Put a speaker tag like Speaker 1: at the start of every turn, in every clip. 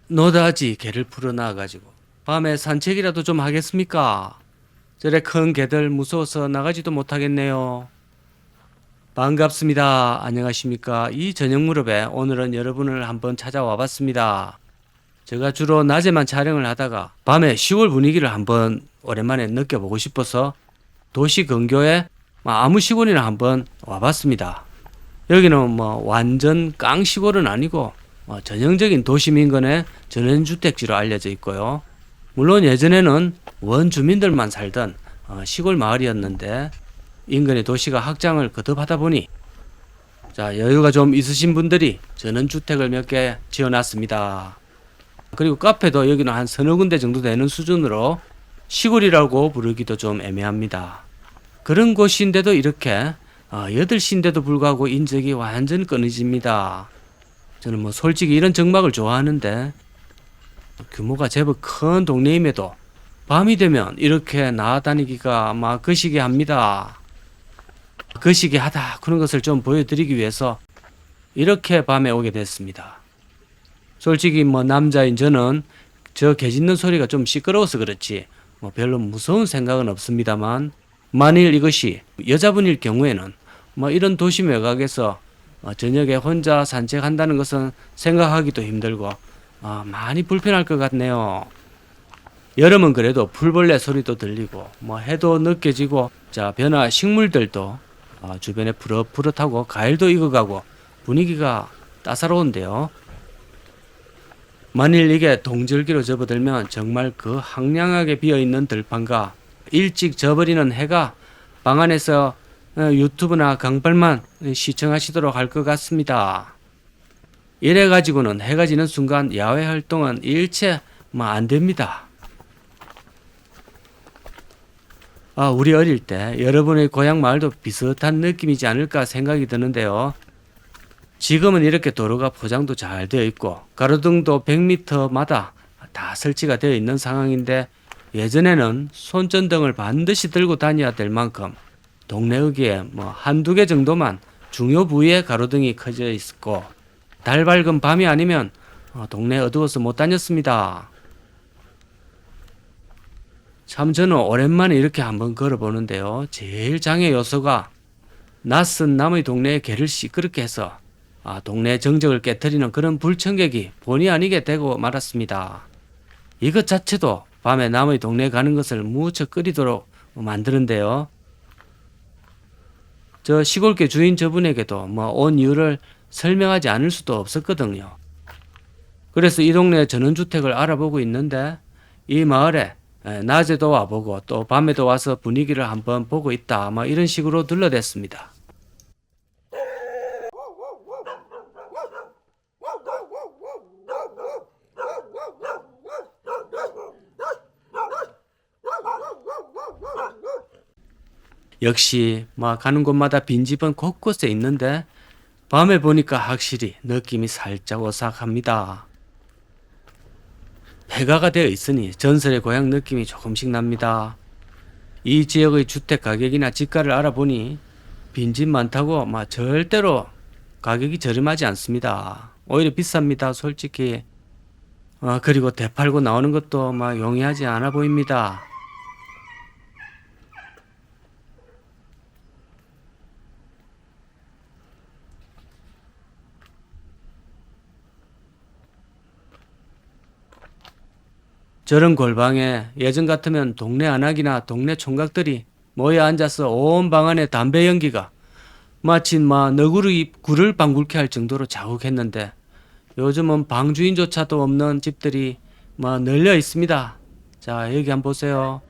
Speaker 1: 노다지 개를 풀어놔가지고 밤에 산책이라도 좀 하겠습니까? 저래 큰 개들 무서워서 나가지도 못하겠네요. 반갑습니다. 안녕하십니까? 이 저녁 무렵에 오늘은 여러분을 한번 찾아와 봤습니다. 제가 주로 낮에만 촬영을 하다가 밤에 시골 분위기를 한번 오랜만에 느껴보고 싶어서 도시 근교에 아무 시골이나 한번 와봤습니다. 여기는 완전 깡 시골은 아니고 전형적인 도시민간의 전원주택지로 알려져 있고요. 물론 예전에는 원주민들만 살던 시골 마을이었는데 인근의 도시가 확장을 거듭하다 보니 여유가 좀 있으신 분들이 전원주택을 몇 개 지어놨습니다. 그리고 카페도 여기는 한 서너 군데 정도 되는 수준으로 시골이라고 부르기도 좀 애매합니다. 그런 곳인데도 이렇게 8시인데도 불구하고 인적이 완전 끊어집니다. 저는 솔직히 이런 정막을 좋아하는데 규모가 제법 큰 동네임에도 밤이 되면 이렇게 나다니기가 거시기 합니다. 거시기 하다 그런 것을 좀 보여드리기 위해서 이렇게 밤에 오게 됐습니다. 솔직히 남자인 저는 저 개 짖는 소리가 좀 시끄러워서 그렇지 별로 무서운 생각은 없습니다만 만일 이것이 여자분일 경우에는 이런 도시 외곽에서 저녁에 혼자 산책한다는 것은 생각하기도 힘들고 많이 불편할 것 같네요. 여름은 그래도 풀벌레 소리도 들리고 해도 느껴지고 변화 식물들도 주변에 푸릇푸릇하고 가을도 익어가고 분위기가 따사로운데요. 만일 이게 동절기로 접어들면 정말 그 황량하게 비어있는 들판과 일찍 져버리는 해가 방 안에서 유튜브나 강발만 시청하시도록 할 것 같습니다. 이래가지고는 해가 지는 순간 야외 활동은 일체 안 됩니다. 우리 어릴 때 여러분의 고향 마을도 비슷한 느낌이지 않을까 생각이 드는데요. 지금은 이렇게 도로가 포장도 잘 되어 있고 가로등도 100m마다 다 설치가 되어 있는 상황인데 예전에는 손전등을 반드시 들고 다녀야 될 만큼 동네 어귀에 한두 개 정도만 중요 부위에 가로등이 켜져 있었고 달 밝은 밤이 아니면 동네 어두워서 못 다녔습니다. 참 저는 오랜만에 이렇게 한번 걸어보는데요. 제일 장애 요소가 낯선 남의 동네에 개를 시끄럽게 해서 동네 정적을 깨트리는 그런 불청객이 본의 아니게 되고 말았습니다. 이것 자체도 밤에 남의 동네에 가는 것을 무척 꺼리도록 만드는데요. 저 시골계 주인 저분에게도 온 이유를 설명하지 않을 수도 없었거든요. 그래서 이 동네 전원주택을 알아보고 있는데 이 마을에 낮에도 와보고 또 밤에도 와서 분위기를 한번 보고 있다 이런 식으로 둘러댔습니다. 역시 가는 곳마다 빈집은 곳곳에 있는데 밤에 보니까 확실히 느낌이 살짝 오싹합니다. 폐가가 되어 있으니 전설의 고향 느낌이 조금씩 납니다. 이 지역의 주택 가격이나 집가를 알아보니 빈집 많다고 절대로 가격이 저렴하지 않습니다. 오히려 비쌉니다. 솔직히. 그리고 대팔고 나오는 것도 용이하지 않아 보입니다. 저런 골방에 예전 같으면 동네 안악이나 동네 총각들이 모여 앉아서 온 방 안에 담배 연기가 마치 너구리 굴을 방굴케 할 정도로 자욱했는데 요즘은 방주인조차도 없는 집들이 널려 있습니다. 자, 여기 한번 보세요.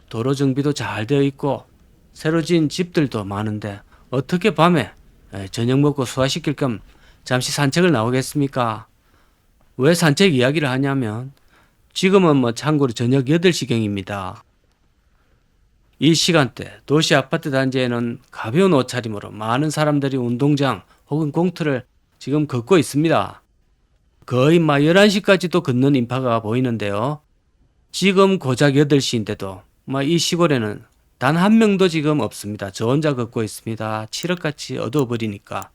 Speaker 1: 도로 정비도 잘 되어 있고 새로 지은 집들도 많은데 어떻게 밤에 저녁 먹고 소화시킬 겸 잠시 산책을 나오겠습니까? 왜 산책 이야기를 하냐면 지금은 참고로 저녁 8시경입니다. 이 시간대 도시 아파트 단지에는 가벼운 옷차림으로 많은 사람들이 운동장 혹은 공터를 지금 걷고 있습니다. 거의 11시까지도 걷는 인파가 보이는데요. 지금 고작 8시인데도 이 시골에는 단 한 명도 지금 없습니다. 저 혼자 걷고 있습니다. 칠흑같이 어두워버리니까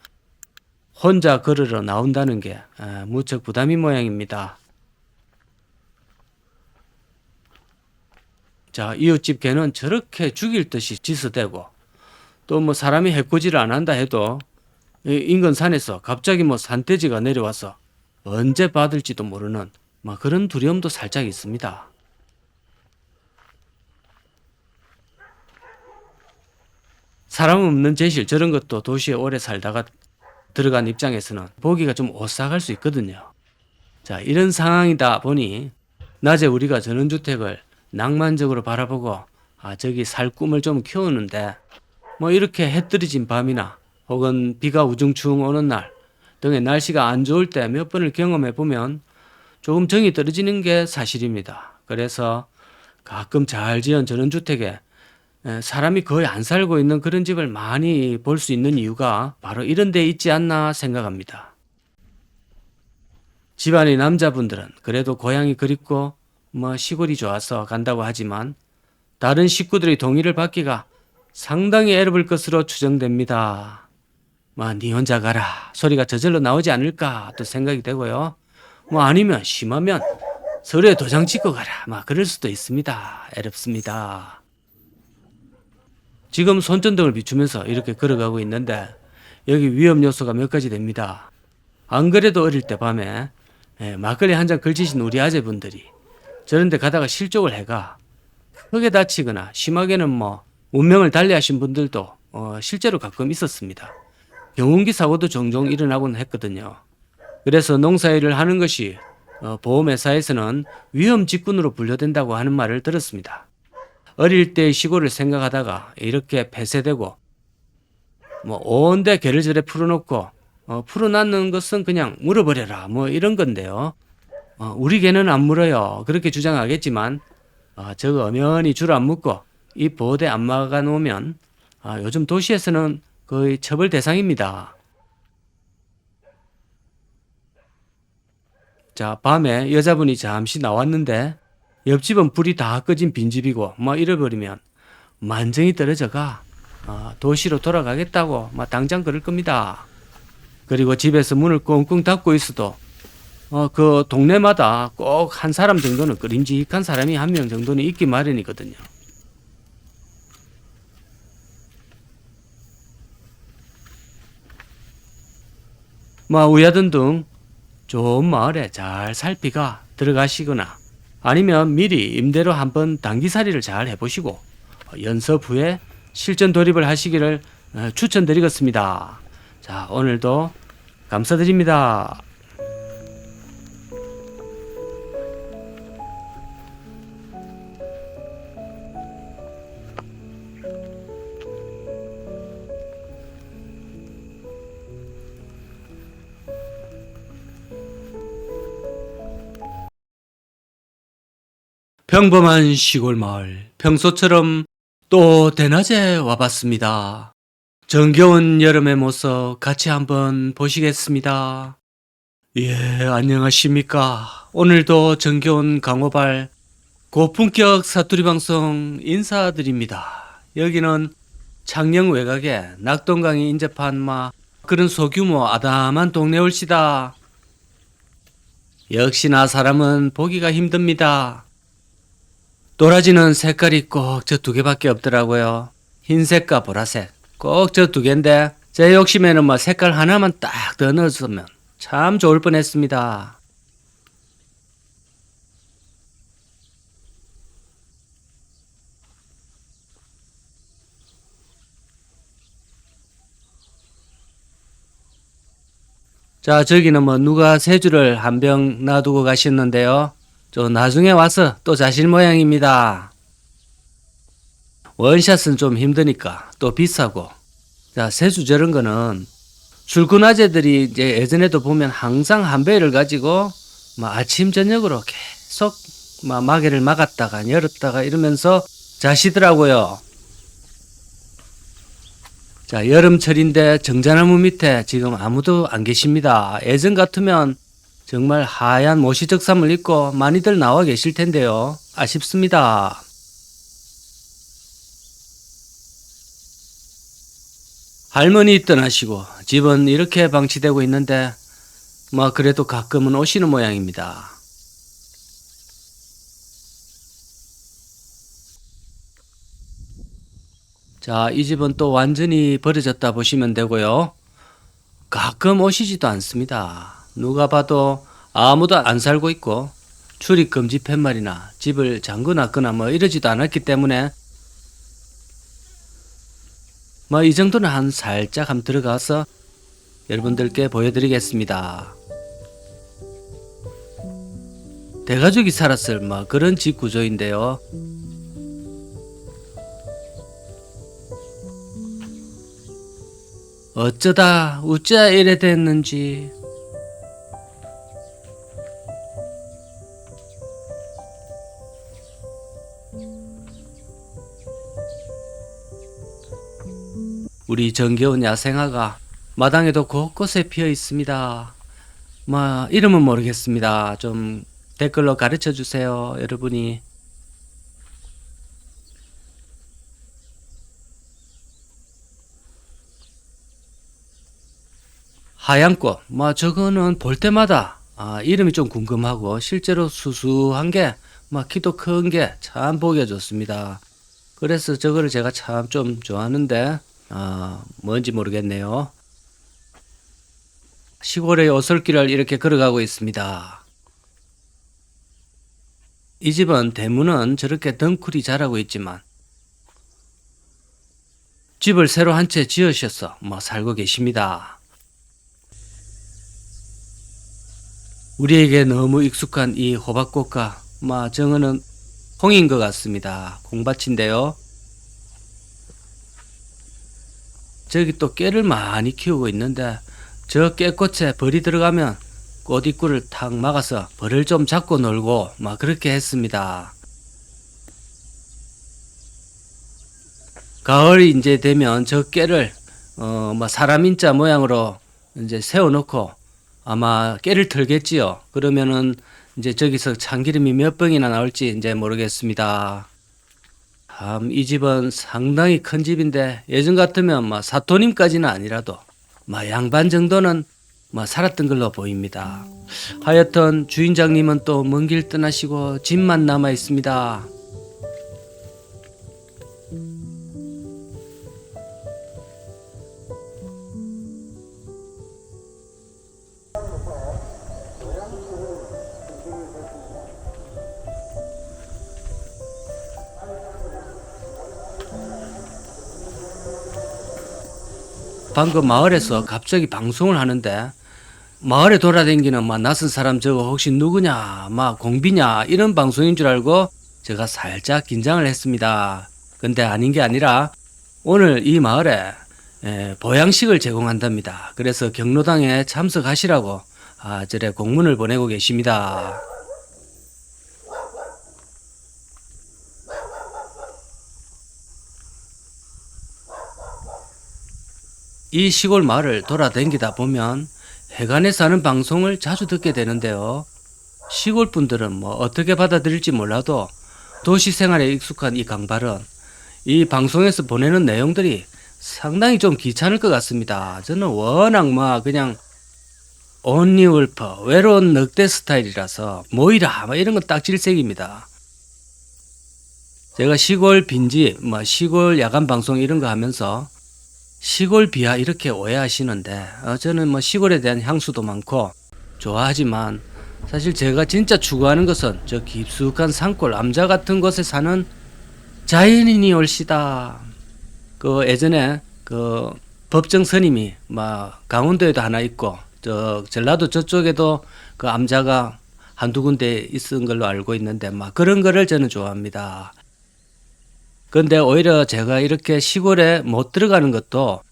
Speaker 1: 혼자 걸으러 나온다는 게 무척 부담인 모양입니다. 자, 이웃집 개는 저렇게 죽일 듯이 짖어대고 또 뭐 사람이 해코지를 안 한다 해도 이 인근 산에서 갑자기 뭐 산돼지가 내려와서 언제 받을지도 모르는 뭐 그런 두려움도 살짝 있습니다. 사람 없는 제실 저런 것도 도시에 오래 살다가 들어간 입장에서는 보기가 좀 오싹할 수 있거든요. 자, 이런 상황이다 보니 낮에 우리가 전원주택을 낭만적으로 바라보고 저기 살 꿈을 좀 키우는데 뭐 이렇게 해 떨어진 밤이나 혹은 비가 우중충 오는 날 등의 날씨가 안 좋을 때 몇 번을 경험해 보면 조금 정이 떨어지는 게 사실입니다. 그래서 가끔 잘 지은 전원주택에 사람이 거의 안 살고 있는 그런 집을 많이 볼 수 있는 이유가 바로 이런 데 있지 않나 생각합니다. 집안의 남자분들은 그래도 고향이 그립고 뭐 시골이 좋아서 간다고 하지만 다른 식구들의 동의를 받기가 상당히 어려울 것으로 추정됩니다. 뭐 니 혼자 가라 소리가 저절로 나오지 않을까 또 생각이 되고요. 뭐 아니면 심하면 서류에 도장 찍고 가라 막 그럴 수도 있습니다. 어렵습니다. 지금 손전등을 비추면서 이렇게 걸어가고 있는데 여기 위험 요소가 몇 가지 됩니다. 안 그래도 어릴 때 밤에 막걸리 한 잔 걸치신 우리 아재분들이 저런데 가다가 실족을 해가 크게 다치거나 심하게는 뭐 운명을 달리하신 분들도 실제로 가끔 있었습니다. 경운기 사고도 종종 일어나곤 했거든요. 그래서 농사일을 하는 것이 보험회사에서는 위험 직군으로 분류된다고 하는 말을 들었습니다. 어릴 때 시골을 생각하다가 이렇게 폐쇄되고 뭐 온데 개를 저래 풀어놓고 풀어놨는 것은 그냥 물어버려라 뭐 이런 건데요. 우리 개는 안 물어요 그렇게 주장하겠지만 저거 엄연히 줄 안 묶고 이 보호대 안 막아 놓으면 요즘 도시에서는 거의 처벌 대상입니다. 자, 밤에 여자분이 잠시 나왔는데 옆집은 불이 다 꺼진 빈집이고 뭐 이래버리면 만정이 떨어져가 도시로 돌아가겠다고 당장 그럴 겁니다. 그리고 집에서 문을 꽁꽁 닫고 있어도 그 동네마다 꼭 한 사람 정도는 끄림직한 사람이 한 명 정도는 있기 마련이거든요. 우야든 등 좋은 마을에 잘 살피가 들어가시거나 아니면 미리 임대로 한번 단기살이를 잘 해보시고 연습 후에 실전 돌입을 하시기를 추천드리겠습니다. 자, 오늘도 감사드립니다. 평범한 시골 마을, 평소처럼 또 대낮에 와봤습니다. 정겨운 여름의 모습 같이 한번 보시겠습니다. 예, 안녕하십니까. 오늘도 정겨운 강호발 고품격 사투리 방송 인사드립니다. 여기는 창녕 외곽에 낙동강이 인접한 그런 소규모 아담한 동네 올시다. 역시나 사람은 보기가 힘듭니다. 도라지는 색깔이 꼭 저 두 개밖에 없더라고요. 흰색과 보라색 꼭 저 두 개인데 제 욕심에는 색깔 하나만 딱 더 넣었으면 참 좋을 뻔했습니다. 자, 저기는 누가 새주를 한 병 놔두고 가셨는데요. 저 나중에 와서 또 자실 모양입니다. 원샷은 좀 힘드니까 또 비싸고. 자, 새주 저런 거는 술꾼아재들이 이제 예전에도 보면 항상 한 배를 가지고 아침 저녁으로 계속 마개를 막았다가 열었다가 이러면서 자시더라고요. 자, 여름철인데 정자나무 밑에 지금 아무도 안 계십니다. 예전 같으면 정말 하얀 모시적삼을 입고 많이들 나와 계실 텐데요. 아쉽습니다. 할머니 떠나시고 집은 이렇게 방치되고 있는데 그래도 가끔은 오시는 모양입니다. 자, 이 집은 또 완전히 버려졌다 보시면 되고요. 가끔 오시지도 않습니다. 누가 봐도 아무도 안 살고 있고 출입 금지 팻말이나 집을 잠궈놨거나 뭐 이러지도 않았기 때문에 뭐 이 정도는 한 살짝 한번 들어가서 여러분들께 보여드리겠습니다. 대가족이 살았을 뭐 그런 집 구조인데요. 어쩌다 우짜 이래 됐는지. 우리 정겨운 야생화가 마당에도 곳곳에 피어 있습니다. 뭐 이름은 모르겠습니다. 좀 댓글로 가르쳐 주세요, 여러분이. 하얀꽃, 뭐 저거는 볼 때마다 이름이 좀 궁금하고 실제로 수수한 게, 막 키도 큰 게 참 보기가 좋습니다. 그래서 저거를 제가 참 좀 좋아하는데 뭔지 모르겠네요. 시골의 오솔길을 이렇게 걸어가고 있습니다. 이 집은 대문은 저렇게 덩쿨이 자라고 있지만 집을 새로 한 채 지으셔서 뭐 살고 계십니다. 우리에게 너무 익숙한 이 호박꽃과 저거는 콩인 것 같습니다. 콩밭인데요. 저기 또 깨를 많이 키우고 있는데 저 깨꽃에 벌이 들어가면 꽃 입구를 탁 막아서 벌을 좀 잡고 놀고 그렇게 했습니다. 가을이 이제 되면 저 깨를 사람 인자 모양으로 이제 세워놓고 아마 깨를 털겠지요. 그러면은 이제 저기서 참기름이 몇 병이나 나올지 이제 모르겠습니다. 참 이 집은 상당히 큰 집인데 예전 같으면 사토님까지는 아니라도 양반 정도는 살았던 걸로 보입니다. 하여튼 주인장님은 또 먼 길 떠나시고 집만 남아 있습니다. 방금 마을에서 갑자기 방송을 하는데 마을에 돌아다니는 낯선 사람 저거 혹시 누구냐 공비냐 이런 방송인 줄 알고 제가 살짝 긴장을 했습니다. 근데 아닌 게 아니라 오늘 이 마을에 보양식을 제공한답니다. 그래서 경로당에 참석하시라고 저래 공문을 보내고 계십니다. 이 시골 마을을 돌아다니다 보면 해관에서 하는 방송을 자주 듣게 되는데요. 시골 분들은 어떻게 받아들일지 몰라도 도시 생활에 익숙한 이 강발은 이 방송에서 보내는 내용들이 상당히 좀 귀찮을 것 같습니다. 저는 워낙 그냥 온리 울퍼, 외로운 늑대 스타일이라서 모이라 이런 건 딱 질색입니다. 제가 시골 빈집, 시골 야간 방송 이런 거 하면서 시골 비하 이렇게 오해하시는데 저는 시골에 대한 향수도 많고 좋아하지만 사실 제가 진짜 추구하는 것은 저 깊숙한 산골 암자 같은 곳에 사는 자연인이 올시다. 그 예전에 그 법정 스님이 강원도에도 하나 있고 저 전라도 저쪽에도 그 암자가 한두 군데 있은 걸로 알고 있는데 그런 거를 저는 좋아합니다. 근데 오히려 제가 이렇게 시골에 못 들어가는 것도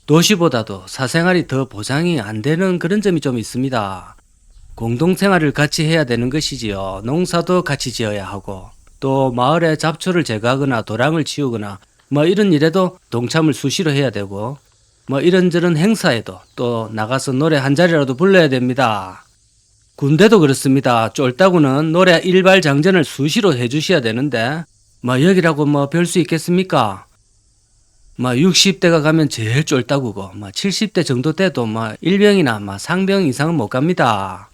Speaker 1: 도시보다도 사생활이 더 보장이 안 되는 그런 점이 좀 있습니다. 공동생활을 같이 해야 되는 것이지요. 농사도 같이 지어야 하고 또 마을에 잡초를 제거하거나 도랑을 치우거나 이런 일에도 동참을 수시로 해야 되고 이런저런 행사에도 또 나가서 노래 한 자리라도 불러야 됩니다. 군대도 그렇습니다. 쫄따구는 노래 일발장전을 수시로 해주셔야 되는데 여기라고 별 수 있겠습니까? 60대가 가면 제일 쫄따구고 70대 정도 돼도 일병이나 상병 이상은 못 갑니다.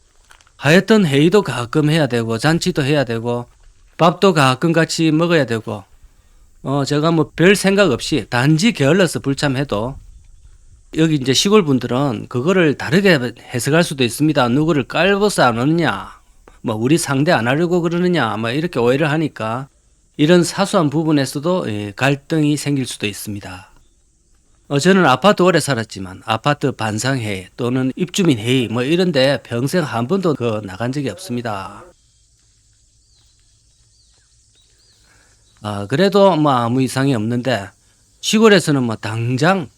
Speaker 1: 하여튼 회의도 가끔 해야 되고 잔치도 해야 되고 밥도 가끔 같이 먹어야 되고 제가 뭐 별 생각 없이 단지 게을러서 불참해도 여기 이제 시골 분들은 그거를 다르게 해석할 수도 있습니다. 누구를 깔보서 안 오느냐, 뭐 우리 상대 안 하려고 그러느냐, 뭐 이렇게 오해를 하니까 이런 사소한 부분에서도 갈등이 생길 수도 있습니다. 저는 아파트 오래 살았지만 아파트 반상회의 또는 입주민 회의 뭐 이런데 평생 한 번도 나간 적이 없습니다. 그래도 뭐 아무 이상이 없는데 시골에서는 뭐 당장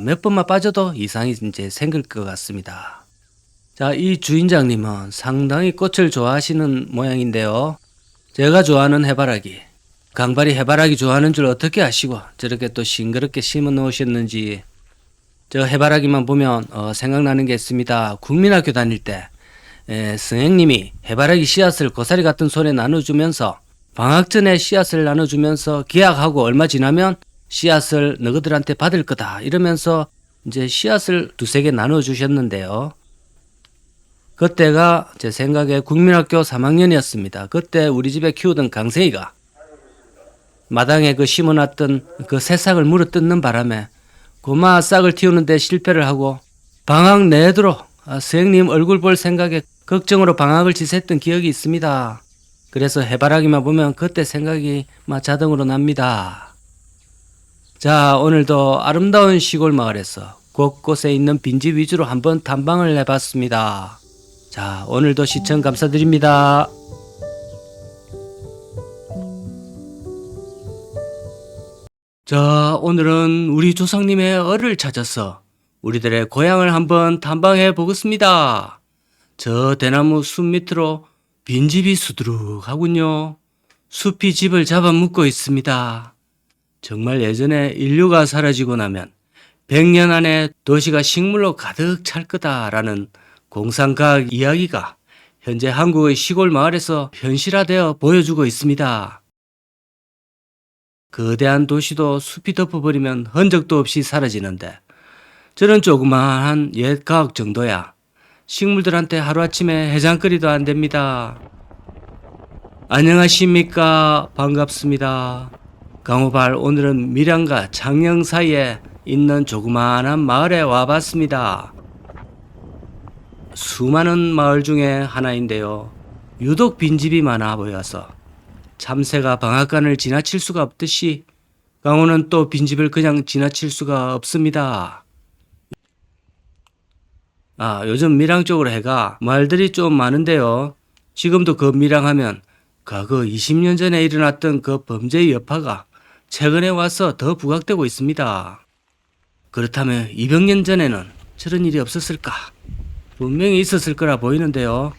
Speaker 1: 몇 번만 빠져도 이상이 이제 생길 것 같습니다. 자, 이 주인장님은 상당히 꽃을 좋아하시는 모양인데요. 제가 좋아하는 해바라기, 강발이 해바라기 좋아하는 줄 어떻게 아시고 저렇게 또 싱그럽게 심어 놓으셨는지. 저 해바라기만 보면 생각나는 게 있습니다. 국민학교 다닐 때 선생님이 해바라기 씨앗을 고사리 같은 손에 나눠주면서 방학 전에 씨앗을 나눠주면서 계약하고 얼마 지나면 씨앗을 너희들한테 받을 거다 이러면서 이제 씨앗을 두세 개 나눠주셨는데요. 그때가 제 생각에 국민학교 3학년이었습니다. 그때 우리 집에 키우던 강세이가 마당에 그 심어놨던 그 새싹을 물어뜯는 바람에 고마 싹을 틔우는데 실패를 하고 방학 내도록 선생님 얼굴 볼 생각에 걱정으로 방학을 지샜던 기억이 있습니다. 그래서 해바라기만 보면 그때 생각이 자동으로 납니다. 자, 오늘도 아름다운 시골 마을에서 곳곳에 있는 빈집 위주로 한번 탐방을 해봤습니다. 자, 오늘도 시청 감사드립니다. 자, 오늘은 우리 조상님의 얼을 찾아서 우리들의 고향을 한번 탐방해 보겠습니다. 저 대나무 숲 밑으로 빈집이 수두룩하군요. 숲이 집을 잡아먹고 있습니다. 정말 예전에 인류가 사라지고 나면 100년 안에 도시가 식물로 가득 찰 거다라는 공상과학 이야기가 현재 한국의 시골 마을에서 현실화되어 보여주고 있습니다. 거대한 도시도 숲이 덮어버리면 흔적도 없이 사라지는데 저런 조그마한 옛 가옥 정도야 식물들한테 하루아침에 해장거리도 안 됩니다. 안녕하십니까. 반갑습니다. 강호발, 오늘은 밀양과 장영 사이에 있는 조그마한 마을에 와봤습니다. 수많은 마을 중에 하나인데요. 유독 빈집이 많아 보여서 참새가 방앗간을 지나칠 수가 없듯이 강호는 또 빈집을 그냥 지나칠 수가 없습니다. 요즘 밀양 쪽으로 해가 말들이 좀 많은데요. 지금도 그 밀양하면 과거 20년 전에 일어났던 그 범죄의 여파가 최근에 와서 더 부각되고 있습니다. 그렇다면 200년 전에는 저런 일이 없었을까? 분명히 있었을 거라 보이는데요.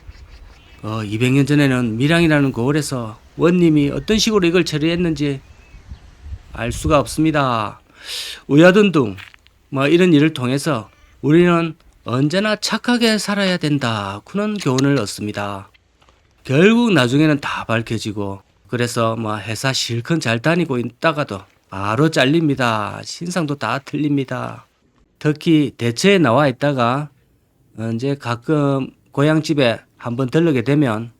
Speaker 1: 200년 전에는 밀양이라는 고을에서 원님이 어떤 식으로 이걸 처리했는지 알 수가 없습니다. 우야든둥 이런 일을 통해서 우리는 언제나 착하게 살아야 된다 그런 교훈을 얻습니다. 결국 나중에는 다 밝혀지고 그래서 회사 실컷 잘 다니고 있다가도 바로 잘립니다. 신상도 다 틀립니다. 특히 대처에 나와 있다가 이제 가끔 고향집에 한번 들르게 되면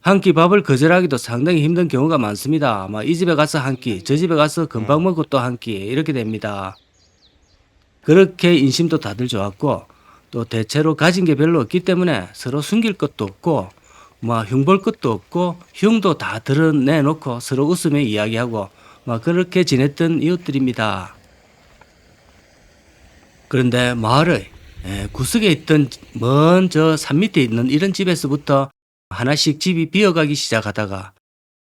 Speaker 1: 한 끼 밥을 거절하기도 상당히 힘든 경우가 많습니다. 이 집에 가서 한 끼, 저 집에 가서 금방 먹고 또 한 끼 이렇게 됩니다. 그렇게 인심도 다들 좋았고 또 대체로 가진 게 별로 없기 때문에 서로 숨길 것도 없고 흉볼 것도 없고 흉도 다 드러내놓고 서로 웃으며 이야기하고 그렇게 지냈던 이웃들입니다. 그런데 마을의 구석에 있던 먼 저 산 밑에 있는 이런 집에서부터 하나씩 집이 비어가기 시작하다가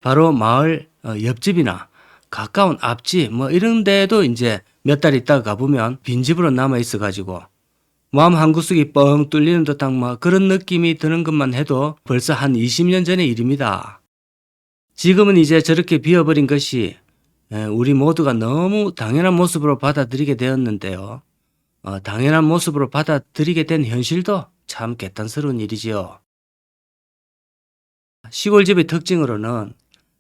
Speaker 1: 바로 마을 옆집이나 가까운 앞집 이런 데도 이제 몇 달 있다가 가보면 빈집으로 남아 있어가지고 마음 한구석이 뻥 뚫리는 듯한 그런 느낌이 드는 것만 해도 벌써 한 20년 전의 일입니다. 지금은 이제 저렇게 비어버린 것이 우리 모두가 너무 당연한 모습으로 받아들이게 되었는데요. 당연한 모습으로 받아들이게 된 현실도 참 개탄스러운 일이지요. 시골집의 특징으로는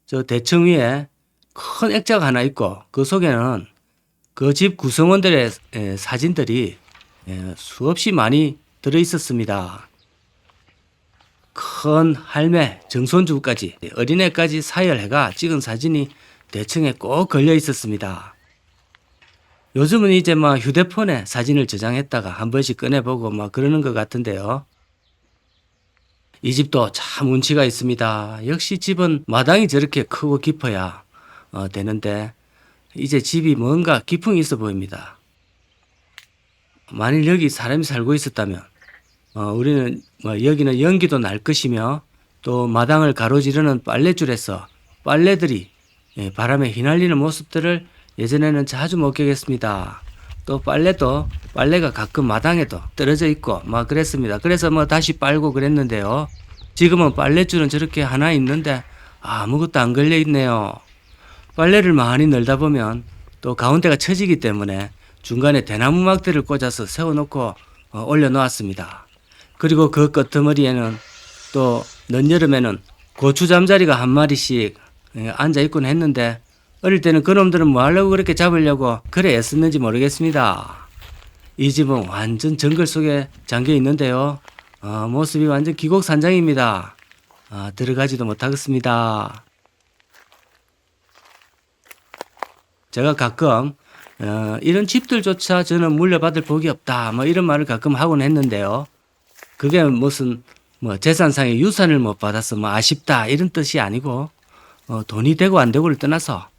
Speaker 1: 저 대청 위에 큰 액자가 하나 있고 그 속에는 그 집 구성원들의 사진들이 수없이 많이 들어있었습니다. 큰 할매, 정손주까지 어린애까지 사열해가 찍은 사진이 대청에 꼭 걸려 있었습니다. 요즘은 이제 휴대폰에 사진을 저장했다가 한 번씩 꺼내보고 그러는 것 같은데요. 이 집도 참 운치가 있습니다. 역시 집은 마당이 저렇게 크고 깊어야 되는데 이제 집이 뭔가 기풍이 있어 보입니다. 만일 여기 사람이 살고 있었다면 우리는 여기는 연기도 날 것이며 또 마당을 가로지르는 빨랫줄에서 빨래들이 바람에 휘날리는 모습들을 예전에는 자주 목격했습니다. 또 빨래가 가끔 마당에도 떨어져 있고 그랬습니다. 그래서 다시 빨고 그랬는데요. 지금은 빨랫줄은 저렇게 하나 있는데 아무것도 안 걸려 있네요. 빨래를 많이 널다 보면 또 가운데가 처지기 때문에 중간에 대나무 막대를 꽂아서 세워놓고 올려놓았습니다. 그리고 그 끄트머리에는 또 늦여름에는 고추 잠자리가 한 마리씩 앉아 있곤 했는데 어릴 때는 그놈들은 뭐 하려고 그렇게 잡으려고 그래 애썼는지 모르겠습니다. 이 집은 완전 정글 속에 잠겨 있는데요. 모습이 완전 기곡산장입니다. 들어가지도 못하겠습니다. 제가 가끔 이런 집들조차 저는 물려받을 복이 없다 이런 말을 가끔 하곤 했는데요. 그게 무슨 재산상의 유산을 못 받아서 아쉽다 이런 뜻이 아니고 돈이 되고 안 되고를 떠나서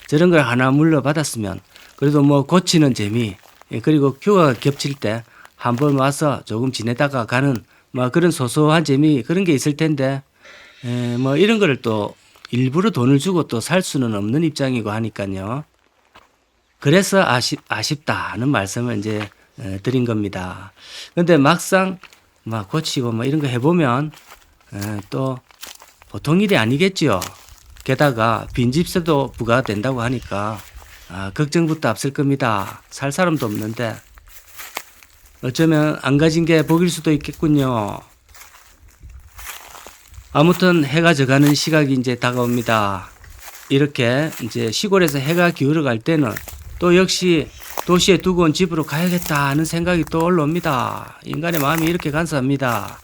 Speaker 1: 저런 걸 하나 물려받았으면 그래도 고치는 재미 그리고 휴가가 겹칠 때 한번 와서 조금 지내다가 가는 그런 소소한 재미 그런 게 있을 텐데 이런 거를 또 일부러 돈을 주고 또 살 수는 없는 입장이고 하니까요. 그래서 아쉽다는 말씀을 이제 드린 겁니다. 근데 막상 고치고 이런 거 해보면 또 보통 일이 아니겠지요. 게다가 빈집세도 부과된다고 하니까 걱정부터 앞설 겁니다. 살 사람도 없는데 어쩌면 안 가진 게 복일 수도 있겠군요. 아무튼 해가 져가는 시각이 이제 다가옵니다. 이렇게 이제 시골에서 해가 기울어 갈 때는 또 역시 도시에 두고 온 집으로 가야겠다 하는 생각이 또 올라옵니다. 인간의 마음이 이렇게 간사합니다.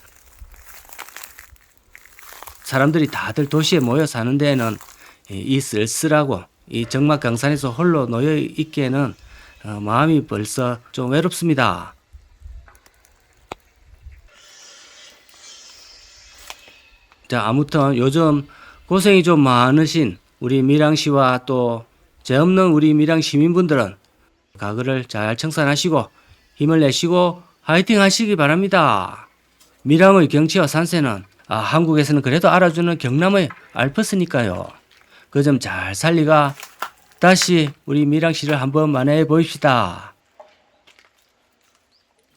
Speaker 1: 사람들이 다들 도시에 모여 사는 데에는 이 쓸쓸하고 이 적막강산에서 홀로 놓여 있기에는 마음이 벌써 좀 외롭습니다. 자, 아무튼 요즘 고생이 좀 많으신 우리 밀양시와 또 죄 없는 우리 밀양 시민분들은 가글을 잘 청산하시고 힘을 내시고 화이팅 하시기 바랍니다. 밀양의 경치와 산세는 한국에서는 그래도 알아주는 경남의 알프스니까요. 그 점 잘 살리가 다시 우리 밀양시를 한번 만회해 보입시다.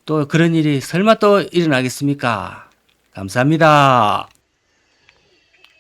Speaker 1: 또 그런 일이 설마 또 일어나겠습니까? 감사합니다.